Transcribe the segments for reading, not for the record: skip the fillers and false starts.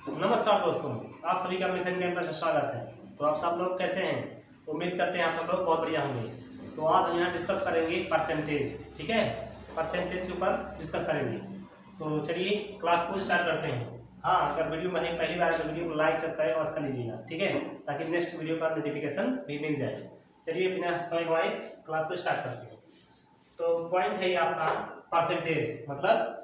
नमस्कार दोस्तों, आप सभी का मिशन गेम पर स्वागत है। तो आप सब लोग कैसे हैं? उम्मीद करते हैं आप सब लोग बहुत बढ़िया होंगे। तो आज हम यहाँ डिस्कस करेंगे परसेंटेज। ठीक है, परसेंटेज के ऊपर डिस्कस करेंगे। तो चलिए क्लास को स्टार्ट करते हैं। हाँ, अगर वीडियो में है पहली बार तो वीडियो को लाइक सब्सक्राइब अवश्य कर लीजिएगा, ठीक है, ताकि नेक्स्ट वीडियो का नोटिफिकेशन भी मिल जाए। चलिए बिना समय गवाए क्लास को स्टार्ट करते हैं। तो पॉइंट है आपका परसेंटेज, मतलब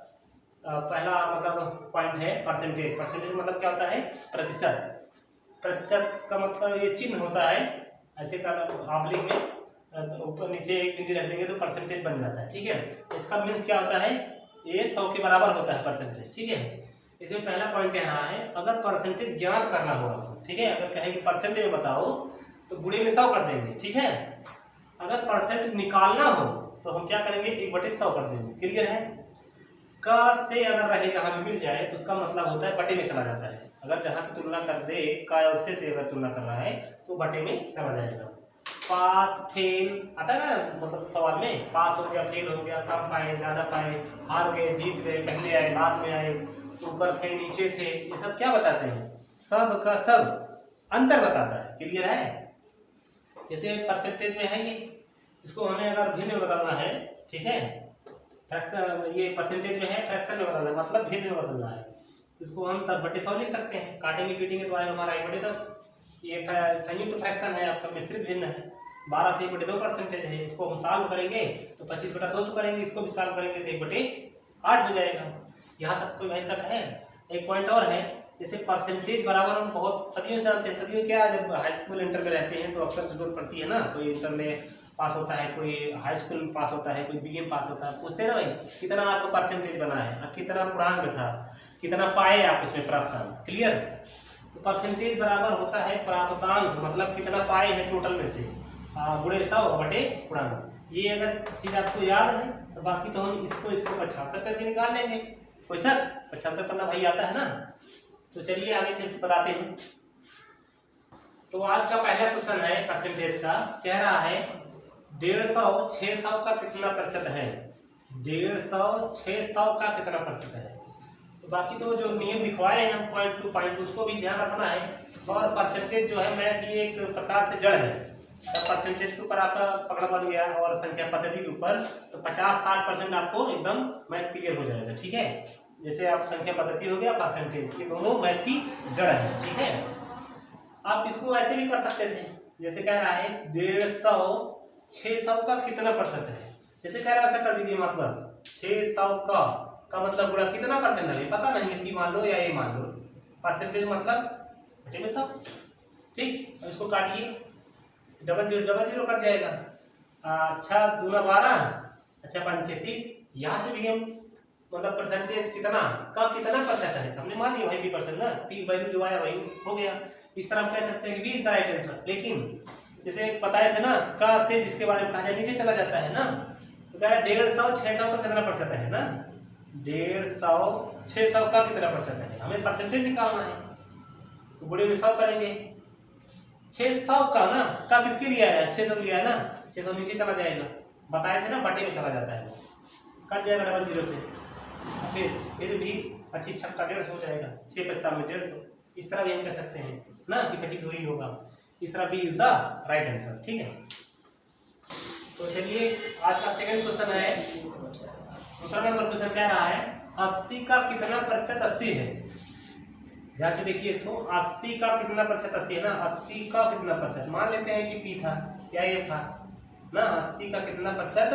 पहला मतलब पॉइंट है परसेंटेज। परसेंटेज मतलब क्या होता है? प्रतिशत। प्रतिशत का मतलब ये चिन्ह होता है, ऐसे का आप लिख में ऊपर नीचे एक बिंदु रख देंगे तो परसेंटेज बन जाता है। ठीक है, इसका मीन्स क्या होता है? ये 100 के बराबर होता है परसेंटेज। ठीक है, इसमें पहला पॉइंट यहाँ है, अगर परसेंटेज ज्ञात करना हो आपको, ठीक है, अगर कहें कि परसेंटेज में बताओ तो गुणे में 100 कर देंगे। ठीक है, अगर परसेंट निकालना हो तो हम क्या करेंगे? 1/100 कर देंगे। क्लियर है? का से अगर रहे जहां भी मिल जाए तो उसका मतलब होता है बटे में चला जाता है। अगर जहां की तुलना कर दे का और से अगर तुलना कर रहा है तो बटे में चला जाएगा। पास फेल आता है ना, मतलब सवाल में पास हो गया, फेल हो गया, कम पाए, ज्यादा पाए, हार गए, जीत गए, पहले आए, बाद में आए, ऊपर थे, नीचे थे, ये सब क्या बताते हैं? सब का सब अंतर बताता है। क्लियर है? जैसे परसेंटेज में है ये, इसको हमें अगर भिन्न में बदलना है, ठीक है, फ्रैक्शन, ये परसेंटेज में है, फ्रैक्शन में बदलना है, मतलब भिन्न में बदलना है। इसको हम 10/100 लिख सकते हैं। काटेंगे पीटेंगे तो आएगा हमारा 1/10। ये संयुक्त फ्रैक्शन है आपका, मिश्रित भिन्न है। 12 से 1/2 परसेंटेज है। इसको हम सॉल्व करेंगे तो 25/200 करेंगे, इसको भी सॉल्व करेंगे तो 1/8 हो जाएगा। यहाँ तक कोई भाई शक है? एक पॉइंट और है, जैसे परसेंटेज बराबर हम बहुत सदियों से जानते हैं। सदियों क्या, जब हाई स्कूल इंटर में रहते हैं तो अक्सर जरूरत पड़ती है ना, कोई इंटर में पास होता है, कोई हाई स्कूल में पास होता है, कोई बीए में पास होता है, पूछते हैं ना भाई कितना आपका परसेंटेज बना है, कितना पूर्णांक था, कितना पाए आप उसमें प्राप्तांक। क्लियर? तो परसेंटेज बराबर होता है प्राप्तांक, मतलब कितना पाए हैं टोटल में से, गुणे 100 बटे पूर्णांक। ये अगर चीज आपको याद है तो बाकी तो हम इसको 75 करके निकाल लेंगे। कोई सर 75 करना भाई आता है ना? तो चलिए आगे फिर बताते हैं। तो आज का पहला क्वेश्चन है परसेंटेज का, कह रहा है 150 600 का कितना प्रतिशत है? 150 600 का कितना प्रतिशत है? तो बाकी तो जो नियम लिखवाए हैं हम पॉइंट टू पॉइंट, उसको भी ध्यान रखना है। और परसेंटेज जो है मैथ की एक प्रकार से जड़ है। जब परसेंटेज के ऊपर आपका पकड़ बन गया और संख्या पद्धति के ऊपर, तो 50-60% आपको एकदम मैथ क्लियर हो जाएगा। ठीक है, जैसे आप संख्या पद्धति हो गया, परसेंटेज, ये दोनों मैथ की जड़ है। ठीक है, आप इसको ऐसे भी कर सकते थे, जैसे कह रहा है 150 600 का कितना प्रतिशत है। जैसे कह रहा है वैसा कर दीजिए मत, बस 600 का मतलब गुणा कितना परसेंट है पता नहीं है, पी मान लो या ए मान लो, परसेंटेज मतलब बटे में 100। ठीक, इसको काटिए, 0 कट जाएगा। अच्छा 2 × 12, अच्छा 5 × 30। यहाँ से भी हम मतलब परसेंटेज कितना का कितना प्रतिशत है हमने मान लिया भाई 20% ना, 3 वैल्यू जो आया वही हो गया। इस तरह हम कह सकते हैं कि 20 राइट आंसर। लेकिन जैसे बताए थे ना, का से जिसके बारे में कहा जाए नीचे चला जाता है ना, तो कह रहा है 150 600 का कितना प्रतिशत है ना, 150 600 का कितना प्रतिशत है, हमें परसेंटेज निकालना है। तो गुणे में 100 करेंगे। 600 का ना, का किसके लिए आया है? 600 लिया है ना, 600 नीचे चला जाएगा, बताए थे ना बटे में चला जाता है, कट जाएगा 00 से, फिर भी 25 छक्का 150 हो जाएगा, 6 पैसा में 150। इस तरह भी हम कह सकते हैं ना कि 25 वही होगा। इस तरह B is the right answer. ठीक है, तो चलिए आज का सेकंड क्वेश्चन है। दूसरा नंबर क्वेश्चन कह रहा है 80 का कितना प्रतिशत 80 है। ध्यान से देखिए इसको, 80 का कितना प्रतिशत 80 है ना, 80 का कितना प्रतिशत, मान लेते हैं कि पी था या ए था ना, 80 का कितना प्रतिशत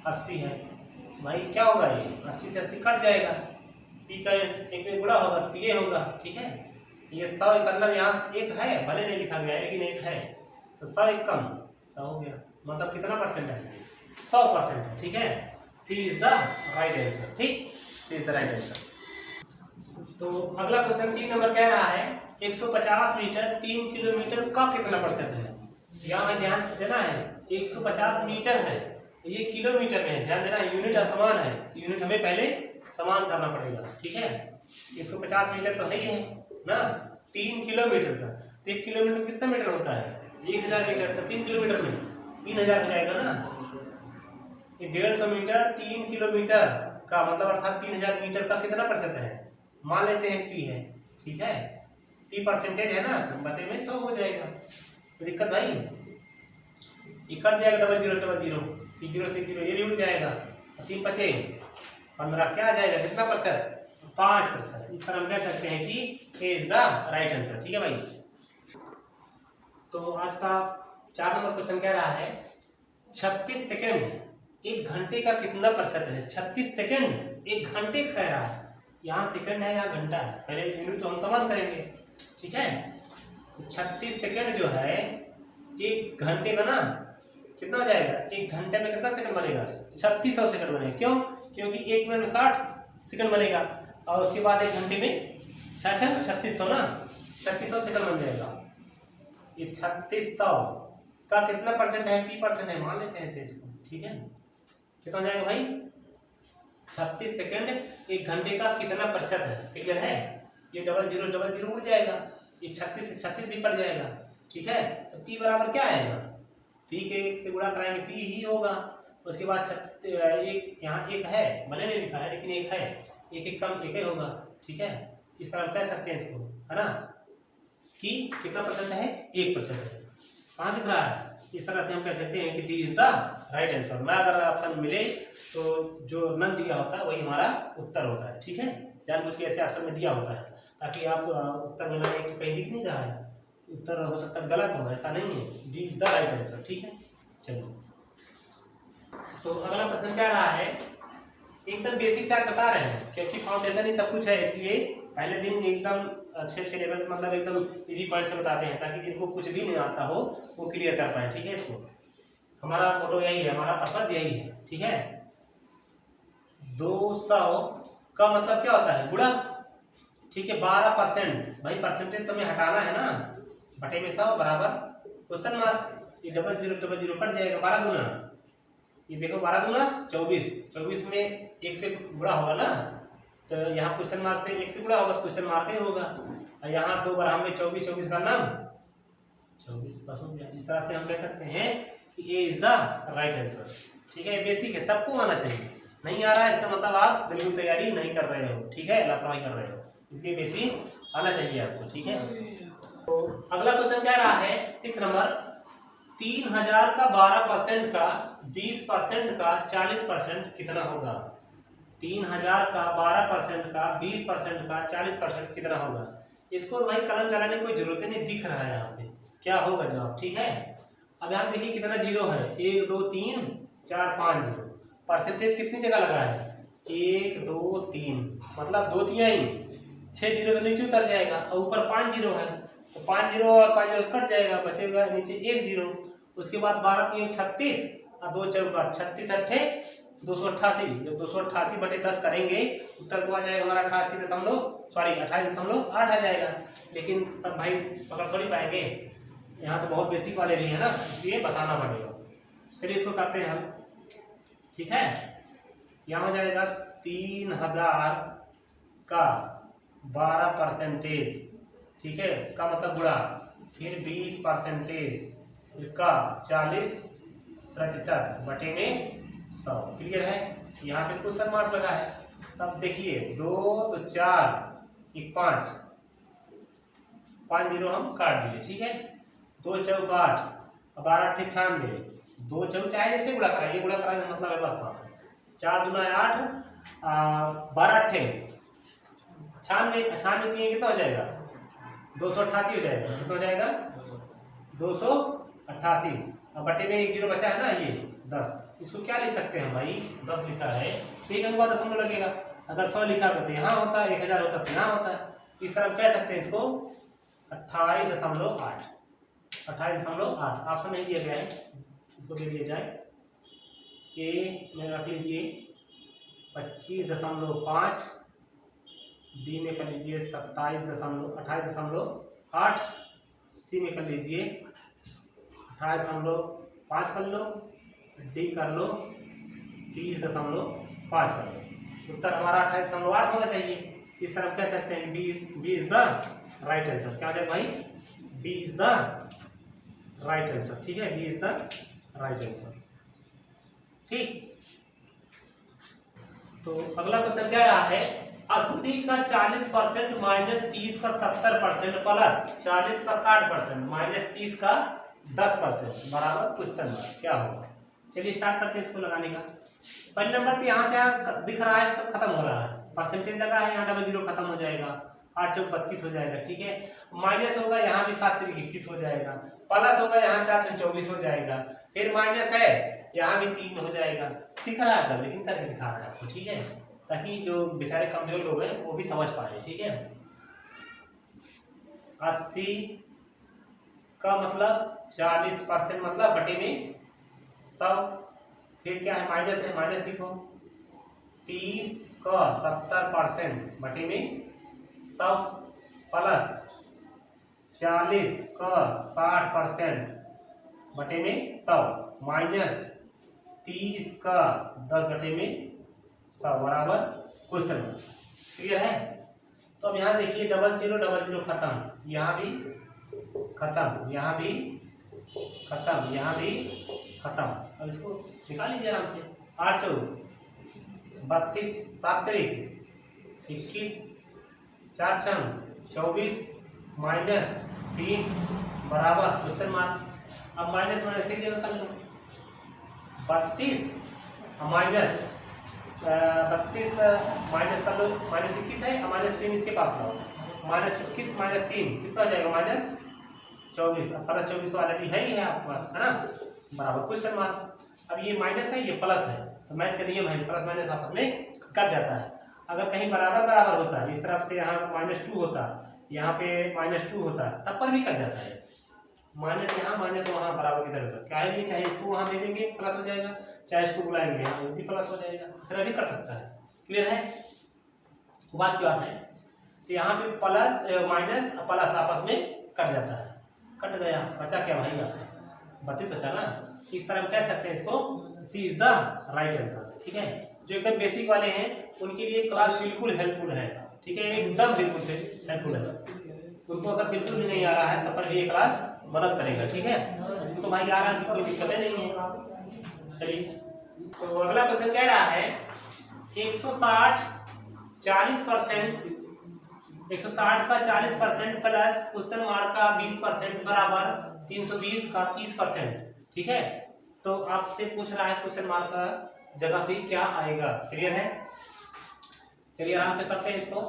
80 है। भाई क्या होगा, ये 80 से 80 कट जाएगा, पी का एक में गुणा होगा, पी ए होगा। ठीक है, ये 100 मतलब यहाँ एक है, भले नहीं लिखा गया है लेकिन एक है, तो 100 एक कम 100 हो गया, मतलब कितना परसेंट है? 100% है। ठीक है, सी इज द राइट आंसर। ठीक, सी इज द राइट आंसर। तो अगला क्वेश्चन 3 नंबर कह रहा है 150 मीटर 3 किलोमीटर का कितना प्रतिशत है। यहाँ ध्यान देना है, 150 मीटर है, ये किलोमीटर में है, ध्यान देना है, यूनिट असमान है, यूनिट हमें पहले समान करना पड़ेगा। ठीक है, 150 मीटर तो है ही है ना, 3 किलोमीटर का, 1 किलोमीटर कितना मीटर होता है? 1000 मीटर, तो 3 किलोमीटर में 3000 हो जाएगा ना। 150 मीटर 3 किलोमीटर का मतलब अर्थात 3000 मीटर का कितना प्रतिशत है, मान लेते हैं पी है, ठीक है, p परसेंटेज है ना तो बटे में 100 हो जाएगा। तो दिक्कत भाई, ये कट जाएगा, डबल जीरो डबल जीरो, ये जीरो से जीरो ये भी उड़ जाएगा, 3 पचे 15, क्या आ जाएगा, कितना %? 5%। इस पर हम कह सकते हैं कि ए इज द राइट आंसर। ठीक है भाई। तो आज का 4 नंबर क्वेश्चन कह रहा है 36 सेकंड 1 घंटे का कितना % है? 36 सेकंड 1 घंटे कह रहा है, यहाँ सेकंड है यहाँ घंटा है, पहले यूनिट तो हम समान करेंगे। ठीक है, तो 36 सेकंड जो है 1 घंटे का ना कितना हो जाएगा, 1 घंटे में कितना सेकंड बनेगा? 3600 सेकंड बनेगा। क्यों? क्योंकि 1 मिनट में 60 सेकंड बनेगा और उसके बाद 1 घंटे में 3600 ना, 3600 सेकंड बन जाएगा। ये 3600 का कितना % है? p% है, मान लेते हैं ऐसे इसको। ठीक है, कितना हो जाएगा भाई? 36 सेकंड 1 घंटे का कितना % है? क्लियर है? ये डबल जीरो उड़ जाएगा, ये 36 से 36 भी कट जाएगा। ठीक है, तो p बराबर क्या आएगा? p के 1 से गुणा कराएंगे p ही होगा। उसके बाद एक यहाँ 1 है, भले नहीं लिखा है लेकिन 1 है, 1 कम 1 ही होगा। ठीक है, इस तरह हम कह सकते हैं इसको, है ना, कि कितना % है? 1% है। कहाँ दिख रहा है? इस तरह से हम कह सकते हैं कि D is the right answer. ना अगर ऑप्शन मिले तो जो नन दिया होता है वही हमारा उत्तर होता है। ठीक है, जानबूझ के ऐसे ऑप्शन में दिया होता है ताकि आप उत्तर में ना, एक तो कहीं दिख नहीं रहा है, उत्तर हो सकता है गलत हो, ऐसा नहीं है। D is the right answer. ठीक है, चलो तो अगला प्रश्न क्या रहा है, एकदम बेसिक से आप बता रहे हैं क्योंकि फाउंडेशन ही सब कुछ है, इसलिए पहले दिन एकदम अच्छे लेवल मतलब एकदम इजी पॉइंट से बताते हैं ताकि जिनको कुछ भी नहीं आता हो वो क्लियर कर पाए। ठीक है, इसको हमारा फोटो यही है, हमारा पर्पस यही है। ठीक है, 200 का मतलब क्या होता है? गुणा। ठीक है, 12% भाई, परसेंटेज तो हमें हटाना है ना, बटे में 100 बराबर क्वेश्चन मार्क। ये डबल जीरो कट जाएगा, 12 गुना, ये देखो 12 गुना 24, 24 में 1 से गुणा होगा ना, तो यहाँ क्वेश्चन मार्क से 1 से गुणा होगा तो क्वेश्चन मार्क ही होगा, और यहाँ 2 बराबर में 24 का नाम 24 बस हो गया। इस तरह से हम कह सकते हैं कि ए इज द राइट आंसर। ठीक है, बेसिक है, सबको आना चाहिए। नहीं आ रहा है इसका मतलब आप बिल्कुल तैयारी नहीं कर रहे हो। ठीक है, लापरवाही कर रहे हो, इसलिए बेसिक आना चाहिए आपको। ठीक है, तो अगला क्वेश्चन क्या रहा है 6 नंबर, 3000 का 12% का 20% का 40% कितना होगा? 3000 का 12% का 20% का 40% कितना होगा? इसको भाई कलम चलाने की कोई जरूरत नहीं, दिख रहा है यहाँ पे क्या होगा जवाब। ठीक है, अब यहाँ देखिए कितना जीरो है, 1 2 3 4 5 जीरो। परसेंटेज कितनी जगह लगा है? 1 2 3, मतलब 2 तिहाई, 6 जीरो तो नीचे उतर जाएगा और ऊपर 5 जीरो है, तो 5 जीरो और 5 जीरो कट जाएगा, बचेगा नीचे 1 जीरो। उसके बाद 12 3 36 और 2 चौका 36 अट्ठे 288। जब 288 बटे 10 करेंगे उत्तर को आ जाएगा हमारा 28.8 आ जाएगा। लेकिन सब भाई पकड़ थोड़ी पाएंगे, यहाँ तो बहुत बेसिक वाले भी है ना, इसलिए बताना पड़ेगा। चलिए इसको करते हैं हम। ठीक है, यहाँ हो जाएगा 3000 का 12%, ठीक है, का मतलब गुणा, फिर 20% का 40% बटे में 100। क्लियर है, यहाँ पे क्वेश्चन मार्क लगा है। तब देखिए 2 तो 4 1 5 5 जीरो हम काट दिए। ठीक है, 2 चौक 8 और 12 अट्ठे 96, 2 चौक चाहे जैसे गुणा कराइए, गुणा कराने का मतलब है बस बात। 4 दूना 8 12 अट्ठे 96, 96 कितना हो जाएगा? 288 हो जाएगा। कितना हो जाएगा? 288। अब बटे में 1 जीरो बचा है ना, ये 10। इसको क्या लिख सकते हैं भाई? 10 लिखा है, ठीक है, उसके बाद दशमलव लगेगा। अगर 100 लिखा तो यहाँ होता है, 1000 होता तो यहाँ होता है। इस तरह कह सकते हैं इसको 28.8। 28.8 ऑप्शन नहीं दिया गया है, इसको दे दिया जाए। ए में रख लीजिए 25.5, बी में कर लीजिए 28.8, सी में कर लीजिए 28.5 कर लो, डी कर लो 30.5 कर लो। उत्तर हमारा 28.8 होना चाहिए। इस तरह कह सकते हैं B is the right answer. क्या हो जाए भाई? B is the right answer. ठीक है, B is the right answer. ठीक, तो अगला क्वेश्चन क्या रहा है, 80 का 40% माइनस 30 का 70% प्लस 40 का 60% माइनस 30 का 10% बराबर क्वेश्चन मार्क क्या होगा। चलिए स्टार्ट करते हैं इसको लगाने का। पहले नंबर तो यहाँ से यहाँ दिख रहा है सब खत्म हो रहा है, परसेंटेज लगा है, यहाँ डबल जीरो खत्म हो जाएगा, 8 चौक 32 हो जाएगा, ठीक है। माइनस होगा यहाँ भी 7 तिरिक 21 हो जाएगा, प्लस होगा यहाँ 4 चौक 24 हो जाएगा, फिर माइनस है यहाँ भी 3 हो जाएगा। दिख रहा है सब, लेकिन करके दिखा रहा है आपको, ठीक है, ताकि जो बेचारे कमजोर लोग हैं वो भी समझ पाए, ठीक है। 80 का मतलब 40% मतलब बटे में 100, फिर क्या है माइनस है, माइनस लिखो। 30 का 70% बटे में 100 प्लस 40 का 60% बटे में 100 माइनस 30 का 10 बटे में 100 बराबर क्वेश्चन। क्लियर है। तो अब यहाँ देखिए डबल जीरो खत्म, यहाँ भी खत्म, यहाँ भी खत्म, यहाँ भी खत्म। अब इसको निकाल लीजिए आराम से। 8 चौक 32, 7 तिरिक 21, 4 छंग 24 माइनस 3 बराबर क्वेश्चन मार्क। अब माइनस माइनस एक जगह कर लो, 32 माइनस 32 माइनस कर लो, माइनस 21 है, माइनस 3 इसके पास लाओ, माइनस 21 माइनस 3 कितना हो जाएगा माइनस 24, प्लस 24 तो ऑलरेडी है ही है आपके पास, है ना, बराबर क्वेश्चन मार्क। अब ये माइनस है ये प्लस है, तो मैथ का नियम है प्लस माइनस आपस में कट जाता है। अगर कहीं बराबर बराबर होता है, इस तरफ से यहाँ -2 होता, यहाँ पे -2 होता, तब पर भी कट जाता है। माइनस यहाँ माइनस वहाँ बराबर किधर होता, क्या है, चाहे इसको वहाँ भेजेंगे प्लस हो जाएगा, चाहे इसको बुलाएंगे यहाँ भी प्लस हो जाएगा, इस तरह भी कर सकता है। क्लियर है, वो बात की बात है। तो यहाँ पे प्लस माइनस प्लस आपस में कट जाता है, कट गया, बचा क्या भाई, 32 बचा ना। इस तरह हम कह सकते हैं इसको, सी इज द राइट आंसर, ठीक है। जो एकदम बेसिक वाले हैं उनके लिए क्लास बिल्कुल हेल्पफुल है, ठीक है, एकदम बिल्कुल हेल्पफुल है। उनको अगर बिल्कुल भी नहीं आ रहा है तब पर भी ये क्लास मदद करेगा, ठीक है। तो भाई आ रहा है, कोई दिक्कत नहीं है। चलिए, तो अगला क्वेश्चन कह रहा है 160 40% 160 का 40% प्लस क्वेश्चन मार्क का 20% बराबर 320 का 30%, ठीक है। तो आपसे पूछ रहा है क्वेश्चन मार्क का जगह पे क्या आएगा। क्लियर है, चलिए आराम से करते हैं इसको।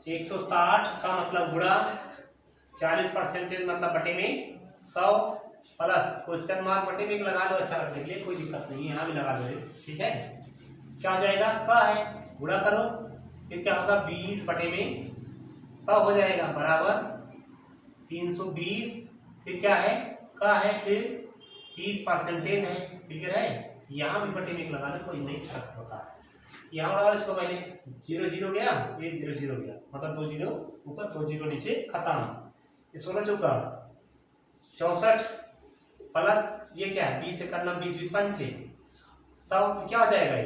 160 का मतलब गुणा 40% मतलब बटे में 100 प्लस क्वेश्चन मार्क बटे में लगा लो, अच्छा रखने के लिए कोई दिक्कत नहीं है, यहाँ भी लगा लो, ठीक है। क्या हो जाएगा, का है गुणा करो, फिर क्या होगा 20 बटे में 100 हो जाएगा बराबर 320, फिर क्या है का है, फिर 30% है। क्लियर है, यहाँ भी बटे में लगा लो, कोई नहीं फर्क होता है। यहाँ लगा इसको, पहले 0 0 गया, ये 0 0 गया, मतलब 2 0 ऊपर 2 0 नीचे खत्म। ये 16 चौका 64 प्लस ये क्या है 20 से करना 20 20 पंचे 100, क्या हो जाएगा ये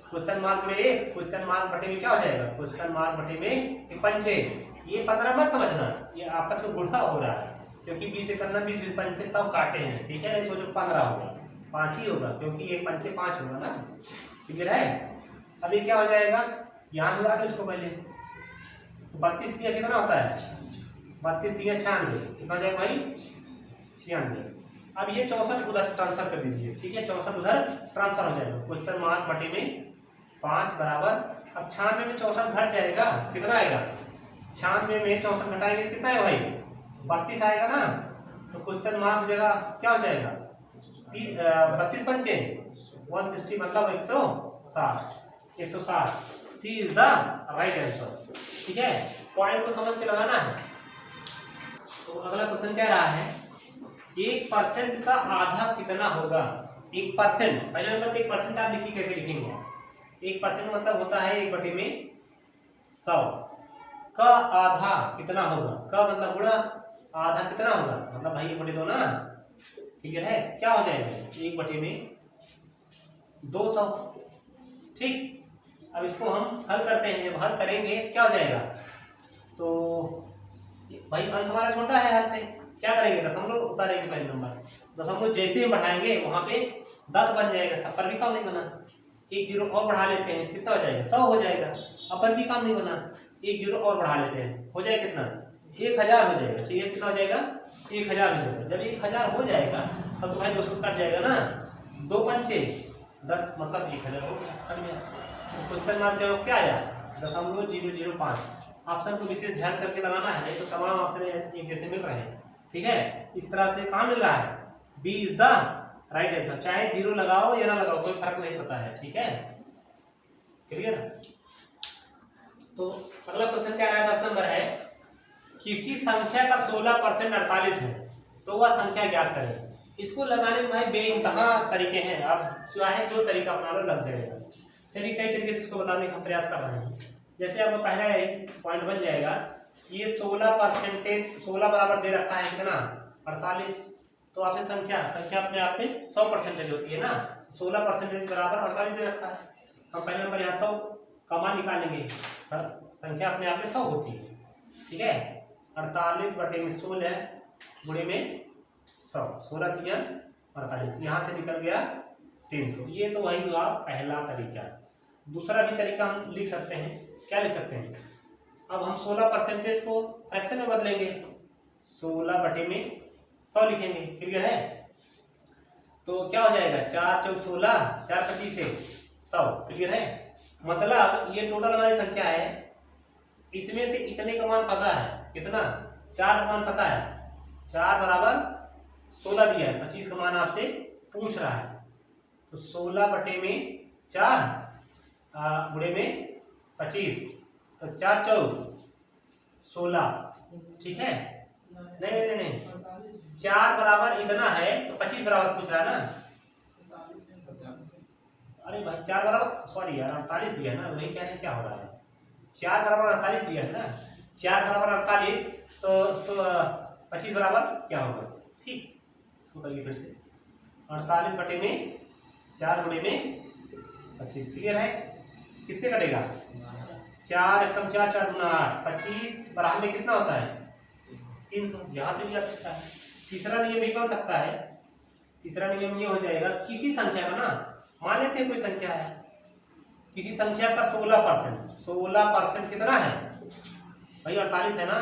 क्वेश्चन मार्क में 1, क्वेश्चन मार्क बटे में क्या हो जाएगा, क्वेश्चन मार्क बटे में पंचे। ये 15 मत समझना, ये आपस में गुणा हो रहा है, क्योंकि 20 से करना 20 20 पंचे सब काटे हैं, ठीक है। नहीं सोचो 15 होगा, 5 ही होगा, क्योंकि 1 पंचे 5 होगा ना। क्लियर है। अब ये क्या हो जाएगा, यहाँ से लो इसको पहले, तो 32 दिया कितना होता है, 32 दिया 96, कितना हो जाएगा भाई 96। अब ये 64 उधर ट्रांसफर कर दीजिए, ठीक है, 64 उधर ट्रांसफर हो जाएगा, क्वेश्चन मार्क बटे में 5 बराबर। अब 96 में 64 घट जाएगा, कितना आएगा, 96 में 64 घटाएंगे कितना है भाई 32 आएगा ना। तो क्वेश्चन मार्क जगह क्या हो जाएगा 32 पंचे 160 मतलब 160। सी इज द राइट आंसर, ठीक है। पॉइंट को समझ के लगाना है। तो अगला क्वेश्चन क्या रहा है, 1% का आधा कितना होगा। 1%, पहले नंबर 1% आप लिखिए, कैसे लिखेंगे। 1% मतलब होता है 1 बटे में 100 का आधा कितना होगा, का मतलब गुणा, आधा कितना होगा मतलब भाई 1 बटे 2 ना। क्लियर है, क्या हो जाएगा 1 बटे में 200, ठीक। अब इसको हम हल करते हैं, जब हल करेंगे क्या हो जाएगा, तो भाई अंश हमारा छोटा है, हल से क्या करेंगे दशमलव उतारेंगे पहले नंबर, दशमलव जैसे ही बढ़ाएंगे वहां पे 10 बन जाएगा, तब पर भी कम नहीं बना, 1 0 और बढ़ा लेते हैं, कितना हो जाएगा 100 हो जाएगा। अपन भी काम नहीं बना, एक जीरो और बढ़ा लेते हैं, हो जाएगा कितना 1000 हो जाएगा। ठीक है, कितना हो जाएगा 1000 हो जाएगा। जब 1000 हो जाएगा तब तो भाई 200 कट जाएगा ना, 2 पंचे 10 मतलब 1000 हो गया। क्वेश्चन मार्क जवाब क्या आया 0.005। ऑप्शन को विशेष ध्यान करके लगाना है, नहीं तो तमाम ऑप्शन एक जैसे मिल रहे हैं। ठीक है, इस तरह से कहाँ मिल रहा है, B is the right answer. चाहे जीरो लगाओ या ना लगाओ कोई फर्क नहीं पड़ता है। ठीक है, क्लियर। तो अगला क्वेश्चन क्या है, 10 नंबर है, किसी संख्या का 16% 48 है तो वह संख्या ज्ञात करें। इसको लगाने में भाई बेइंतहा तरीके हैं, आप चाहे जो तरीका अपना लो लग जाएगा। चलिए कई तरीके से इसको बताने का हम प्रयास कर रहे हैं। जैसे आपको पहला पॉइंट बन जाएगा, ये 16%, 16 बराबर दे रखा है कितना 48, तो आपने संख्या अपने आप में 100% होती है ना, 16% बराबर 48 दे रखा है। हम पहले नंबर यहाँ 100 का मान निकालेंगे, संख्या अपने आप में 100 होती है। ठीक है, 48 बटे में 16 गुणे में 100, 16 दिया 48, यहाँ से निकल गया 300। ये तो वही हुआ पहला तरीका। दूसरा भी तरीका हम लिख सकते हैं, क्या लिख सकते हैं, अब हम 16% को फ्रैक्शन में बदलेंगे, 16 बटे में 100 लिखेंगे। क्लियर है, तो क्या हो जाएगा 4 चौक 16, 4 25 से 100। क्लियर है, मतलब ये टोटल हमारी संख्या है, इसमें से इतने का मान पता है, कितना 4 का मान पता है, 4 बराबर 16 दिया है, 25 का मान आपसे पूछ रहा है, तो 16 बटे में 4 गुणे में 25, तो 4 चौक 16। ठीक है, नहीं 4 बराबर इतना है तो 25 बराबर पूछ रहा है ना। अरे भाई 4 बराबर सॉरी यार 48 दिया है ना, वही कह रहे हैं क्या हो रहा है, 4 बराबर 48 दिया है ना, 4 बराबर 48 तो 25 बराबर क्या होगा। ठीक, इसको करिए फिर से, 48 बटे में 4 गुणे में 25। क्लियर है, किससे कटेगा 4 एकम 4, 4 गुना 8, 25 बराबर में कितना होता है 300, यहाँ से भी आ सकता है। तीसरा नियम भी बन सकता है, तीसरा नियम ये हो जाएगा, किसी संख्या का ना, मान लेते हैं कोई संख्या है, किसी संख्या का 16% कितना है भाई 48 है ना,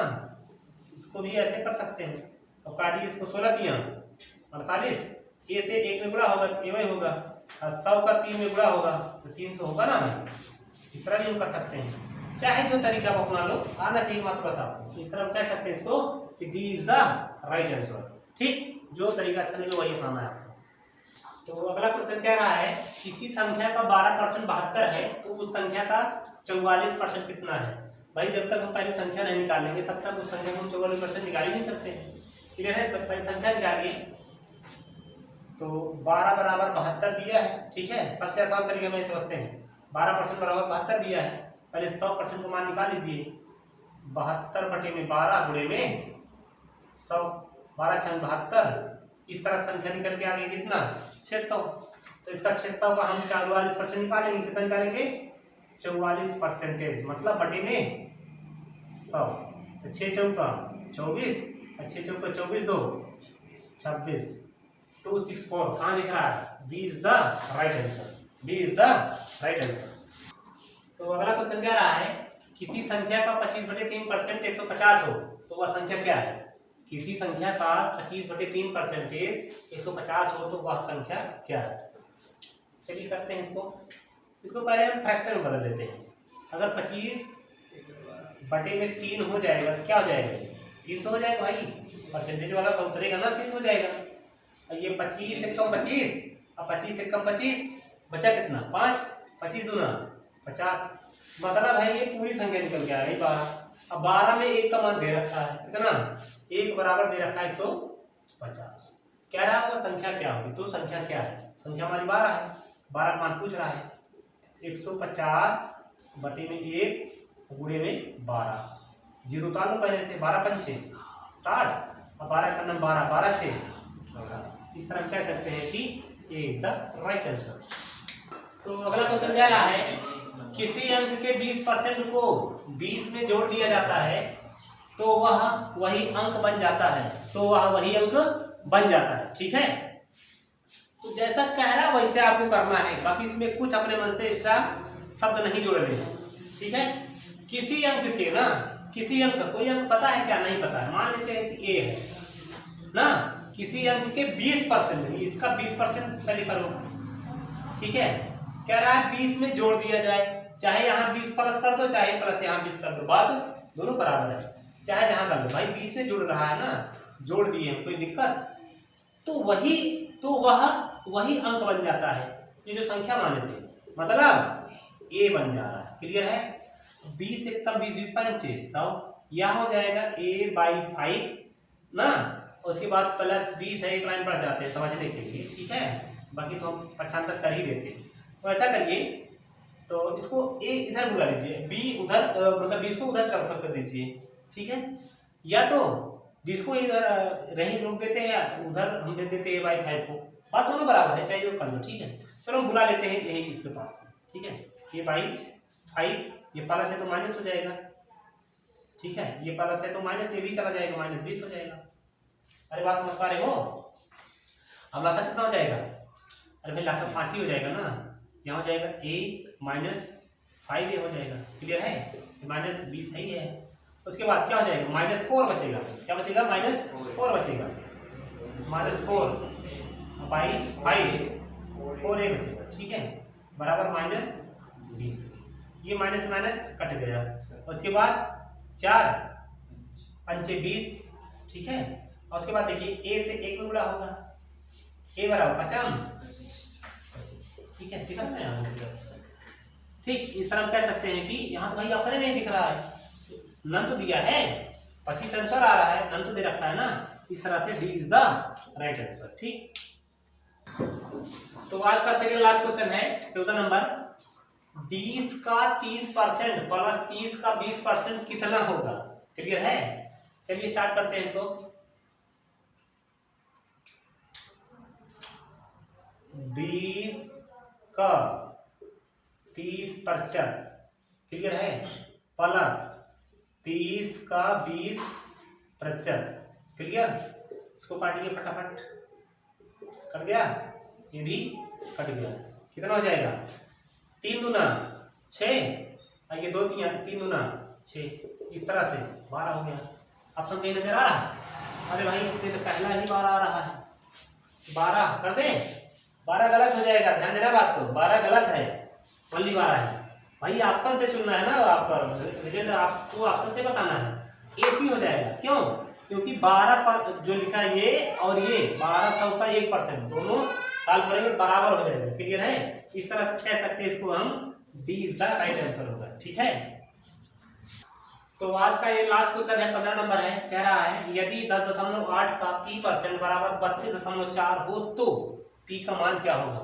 इसको भी ऐसे कर सकते हैं, तो काटिए इसको 16 दिया 48, ए से 1 में गुणा होगा ए वही होगा, 100 का 3 में गुणा होगा तो 300 होगा ना भाई। इस तरह भी हम कर सकते हैं, चाहे जो तरीका आप अपना लो, आना चाहिए मात्र बस आपको। इस तरह हम कह सकते हैं इसको कि D is the right answer. ठीक, जो तरीका अच्छा लगे वही अपनाना है आपको। तो अगला क्वेश्चन कह रहा है, किसी संख्या का 12% 72 है तो उस संख्या का 44% कितना है। भाई जब तक हम पहले संख्या नहीं निकालेंगे तब तक उस संख्या को हम 44% निकाल ही नहीं सकते। क्लियर है, सब पहले संख्या निकालिए। तो 12 बराबर 72 दिया है। ठीक है, सबसे आसान तरीके में समझते हैं, 12% बराबर 72 दिया है, पहले 100% को मान निकाल लीजिए, 72 बटे में 12 गुणे में 100, 12 6 72, इस तरह संख्या निकल के आगे कितना 600, तो इसका 600 का हम 44% निकालेंगे, कितना निकालेंगे 44%, मतलब बटे में 100, तो 6 चौका 24, 6 चौका 24 2 26, 264 कहाँ लिख रहा है, B is the right answer, B is the right answer. तो अगला क्वेश्चन कह रहा है, किसी संख्या का 25/3% 150 हो तो वह संख्या क्या है। किसी संख्या का 25/3% 150 हो तो वह संख्या क्या है। चलिए करते हैं इसको पहले हम फ्रैक्शन में बदल देते हैं। अगर 25 बटे में 3 हो जाएगा तो क्या हो जाएगा, 300 हो जाएगा भाई, परसेंटेज वाला तो उतरेगा ना, 300 हो जाएगा। और ये 25 एकम 25 और 25 एकम 25 बचा कितना 5, 25 दूना 50, मतलब है ये पूरी संख्या निकल के आ गई 12। अब 12 में 1 का मान दे रखा है, कितना 1 बराबर दे रखा है 150। कह रहा है वो संख्या क्या होगी, तो संख्या क्या है, संख्या हमारी 12 है, 12 का मान पूछ रहा है, 150 बटे में 1 गुणे में 12, जीरो उतार लो पहले से, 12 पंचे 60 और 12 का नाम 12, 12 6, इस तरह कह सकते हैं कि ए इज द राइट आंसर। तो अगला क्वेश्चन क्या रहा है, किसी अंक के 20% को 20 में जोड़ दिया जाता है तो वह वही अंक बन जाता है, तो वह वही अंक बन जाता है। ठीक है, तो जैसा कह रहा वैसे आपको करना है, बाकी इसमें कुछ अपने मन से एक्स्ट्रा शब्द नहीं जोड़ने हैं। ठीक है। किसी अंक के ना, किसी अंक, कोई अंक पता है क्या? नहीं पता है। मान लेते हैं कि ए है ना, किसी अंक के 20%, इसका 20% पहले करो, ठीक है। कह रहा है 20 में जोड़ दिया जाए, चाहे यहाँ 20 प्लस कर दो, चाहे प्लस यहाँ 20 कर दो, बात दोनों बराबर है, चाहे जहां कर दो भाई। 20 में जुड़ रहा है ना, जोड़ दिए, कोई दिक्कत? तो वही अंक बन जाता है, ये जो संख्या माने थे, मतलब ए बन जा रहा है। क्लियर है? 20 एक कम 20, 20 5 100, यह हो जाएगा a/5 ना, उसके बाद प्लस 20 है, एक लाइन बढ़ जाते हैं समझने के लिए, ठीक है। बाकी तो हम पक्षांतर कर ही देते हैं। तो ऐसा करिए, तो इसको a इधर बुला लीजिए, b उधर, मतलब 20 को उधर ट्रांसफर कर दीजिए, ठीक है। या तो 20 को इधर रही रोक देते हैं, या उधर हम दे देते हैं a/5 को, बात दोनों बराबर है, चाहे जो कर लो, ठीक है। चलो हम बुला लेते हैं यही इसके पास, ठीक है। a/5, ये प्लस है तो माइनस हो जाएगा, ठीक है। ये प्लस है तो माइनस, ये भी चला जाएगा, माइनस 20 हो जाएगा। अरे बात समझ पा रहे हो? अब लासा कितना हो जाएगा? अरे भाई लासा 5 ही हो जाएगा ना, यहाँ हो जाएगा a-5 हो जाएगा। क्लियर है? -20 है ही है। उसके बाद क्या हो जाएगा? -4 बचेगा। क्या बचेगा? -4 बचेगा, -4/5 4a बचेगा, ठीक है, बराबर -20। ये माइनस माइनस कट गया। उसके बाद 4 पंचे 20, ठीक है। और उसके बाद देखिए a से 1 में गुणा होगा, a बराबर 50, ठीक है, दिखा ना यहाँ? ठीक, इस तरह हम कह सकते हैं कि यहाँ तो भाई ऑप्शन नहीं दिख रहा है, नन तो दिया है, 25 आंसर आ रहा है, नन तो दे रखा है ना, इस तरह से D is the right answer. ठीक, तो आज का सेकंड लास्ट क्वेश्चन है 14 नंबर। 20 का 30% प्लस 30 का 20% कितना होगा? क्लियर है? चलिए स्टार्ट करते हैं इसको। 20 का 30%, क्लियर है, प्लस 30 का 20%, क्लियर। इसको काटिए फटाफट, कट गया, ये भी कट गया। कितना हो जाएगा? 3 दूना 6, और ये 2 3 दूना 6, इस तरह से 12 हो गया। ऑप्शन कहीं नजर आ रहा है? अरे भाई इससे तो पहला ही 12 आ रहा है, 12 कर दे। 12 गलत हो जाएगा, ध्यान देना बात को, 12 गलत है, ओनली 12 है। भाई ऑप्शन से चुनना है ना, आपका रिजल्ट आपको ऑप्शन से बताना है। एसी हो जाएगा, क्यों? क्योंकि 12 पर जो लिखा है ये और ये 1200 का 1%, दोनों साल पढ़ेंगे बराबर हो जाएगा। क्लियर है? इस तरह से कह सकते हैं इसको हम, D is the right answer होगा। ठीक है, तो आज का ये लास्ट क्वेश्चन है, 15 नंबर है। कह रहा है यदि 10.8 का p% बराबर 32.4 हो तो p का मान क्या होगा?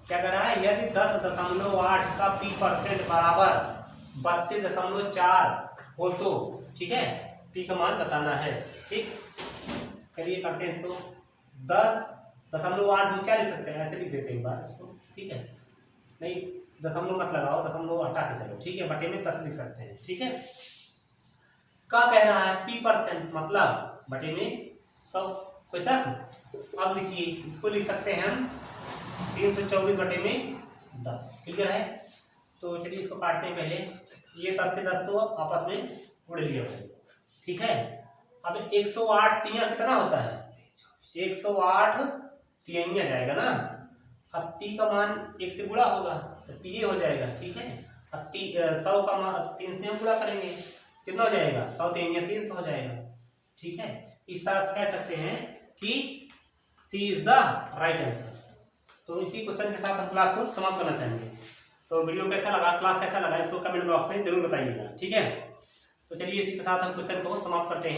क्या कह रहा है? यदि 10.8 का p% बराबर 32.4 हो तो, ठीक है, p का मान बताना है। ठीक, चलिए करते हैं इसको। 10.8 हम क्या लिख सकते हैं? ऐसे लिख देते हैं एक बार इसको, ठीक है, नहीं दशमलव मत लगाओ, दशमलव हटा के चलो, ठीक है, बटे में 10 लिख सकते हैं। ठीक है, क्या कह रहा है? p% मतलब बटे में 100, कोई शक? अब देखिए इसको लिख सकते हैं हम 324 बटे में 10। क्लियर है? तो चलिए इसको काटते हैं पहले। ये 10 से 10 तो आपस में उड़ लिया, ठीक है। अब 108 तिया कितना होता है? 108 तिया जाएगा ना। अब p का मान 1 से गुणा होगा तो p हो जाएगा, ठीक है। अब 100 का मान 3 से हम गुणा करेंगे, कितना हो जाएगा? 100 तिया 300 हो जाएगा। ठीक है, इस तरह से कह सकते हैं कि C is the right answer. तो इसी क्वेश्चन के साथ हम क्लास को समाप्त करना चाहेंगे। तो वीडियो कैसा लगा, क्लास कैसा लगा, इसको कमेंट बॉक्स में जरूर बताइएगा। ठीक है, तो चलिए इसी के साथ हम क्वेश्चन को समाप्त करते हैं।